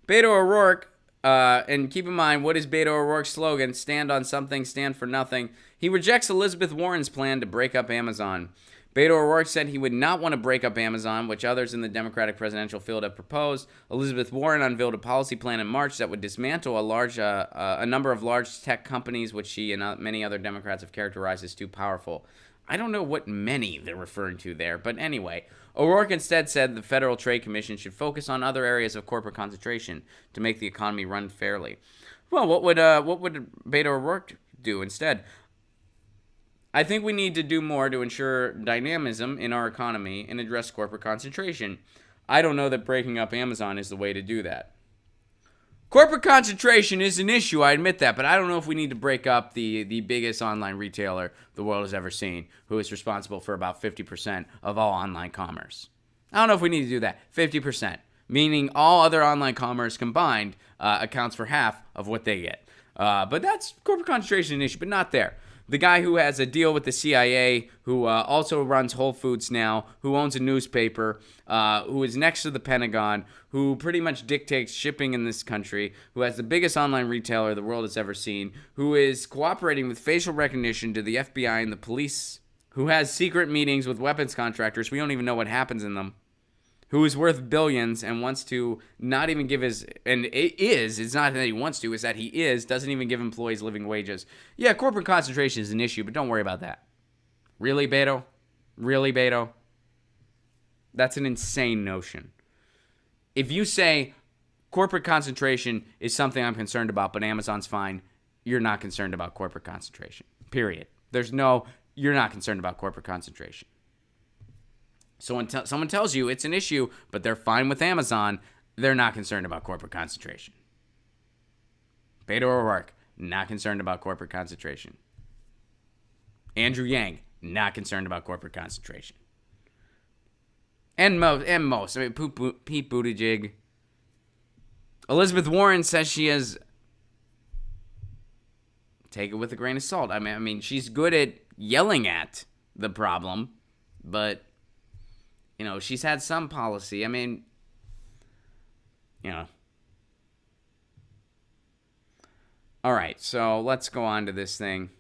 Beto O'Rourke, and keep in mind, what is Beto O'Rourke's slogan? Stand on something, stand for nothing. He rejects Elizabeth Warren's plan to break up Amazon. Beto O'Rourke said he would not want to break up Amazon, which others in the Democratic presidential field have proposed. Elizabeth Warren unveiled a policy plan in March that would dismantle a number of large tech companies, which she and many other Democrats have characterized as too powerful. I don't know what many they're referring to there, but anyway. O'Rourke instead said the Federal Trade Commission should focus on other areas of corporate concentration to make the economy run fairly. Well, what would Beto O'Rourke do instead? I think we need to do more to ensure dynamism in our economy and address corporate concentration. I don't know that breaking up Amazon is the way to do that. Corporate concentration is an issue, I admit that, but I don't know if we need to break up the biggest online retailer the world has ever seen, who is responsible for about 50% of all online commerce. I don't know if we need to do that. 50%, meaning all other online commerce combined accounts for half of what they get. But that's corporate concentration an issue, but not there. The guy who has a deal with the CIA, who also runs Whole Foods now, who owns a newspaper, who is next to the Pentagon, who pretty much dictates shipping in this country, who has the biggest online retailer the world has ever seen, who is cooperating with facial recognition to the FBI and the police, who has secret meetings with weapons contractors. We don't even know what happens in them. Who is worth billions and wants to not even give his, and it's not that he wants to, it's that he doesn't even give employees living wages. Yeah, corporate concentration is an issue, but don't worry about that. Really, Beto? Really, Beto? That's an insane notion. If you say corporate concentration is something I'm concerned about, but Amazon's fine, you're not concerned about corporate concentration. Period. You're not concerned about corporate concentration. So when someone tells you it's an issue, but they're fine with Amazon, they're not concerned about corporate concentration. Beto O'Rourke, not concerned about corporate concentration. Andrew Yang, not concerned about corporate concentration. And most. I mean, Pete Buttigieg. Elizabeth Warren says she has... Take it with a grain of salt. I mean, she's good at yelling at the problem, but... she's had some policy. I mean, All right, so let's go on to this thing.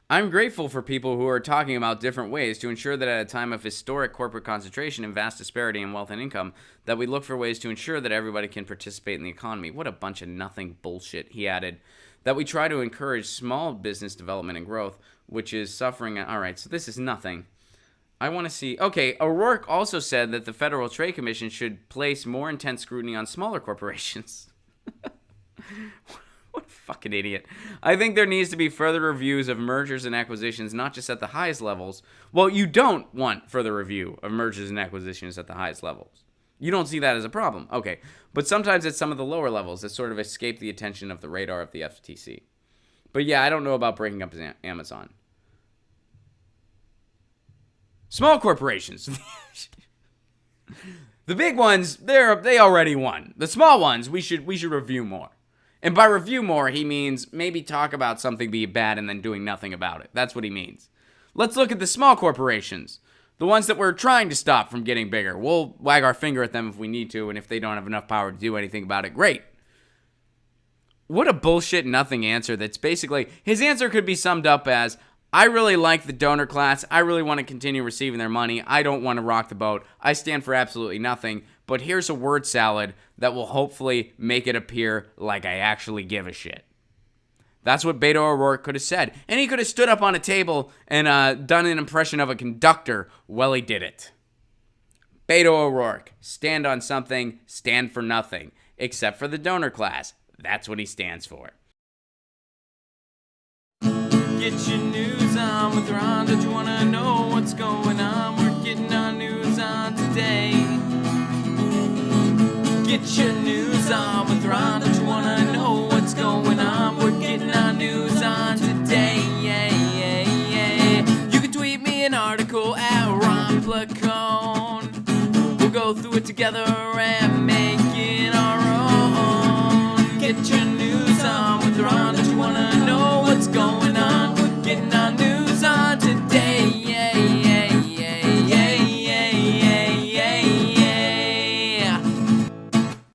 I'm grateful for people who are talking about different ways to ensure that at a time of historic corporate concentration and vast disparity in wealth and income, that we look for ways to ensure that everybody can participate in the economy. What a bunch of nothing bullshit, he added. That we try to encourage small business development and growth, which is suffering. All right, so this is nothing. I want to see... Okay, O'Rourke also said that the Federal Trade Commission should place more intense scrutiny on smaller corporations. What a fucking idiot. I think there needs to be further reviews of mergers and acquisitions, not just at the highest levels. Well, you don't want further review of mergers and acquisitions at the highest levels. You don't see that as a problem. Okay, but sometimes it's some of the lower levels that sort of escape the attention of the radar of the FTC. But yeah, I don't know about breaking up Amazon. Small corporations. The big ones, they already won. The small ones, we should review more. And by review more, he means maybe talk about something being bad and then doing nothing about it. That's what he means. Let's look at the small corporations. The ones that we're trying to stop from getting bigger. We'll wag our finger at them if we need to, and if they don't have enough power to do anything about it, great. What a bullshit nothing answer that's basically... His answer could be summed up as, I really like the donor class. I really want to continue receiving their money. I don't want to rock the boat. I stand for absolutely nothing. But here's a word salad that will hopefully make it appear like I actually give a shit. That's what Beto O'Rourke could have said. And he could have stood up on a table and done an impression of a conductor while he did it. Beto O'Rourke, stand on something, stand for nothing. Except for the donor class. That's what he stands for. Get your news on with Ron. Don't you want to know what's going on? We're getting our news on today. Get your news on with Ron. Don't you want to know what's going on? We're getting our news on today. You can tweet me an article at Ron Placone. We'll go through it together and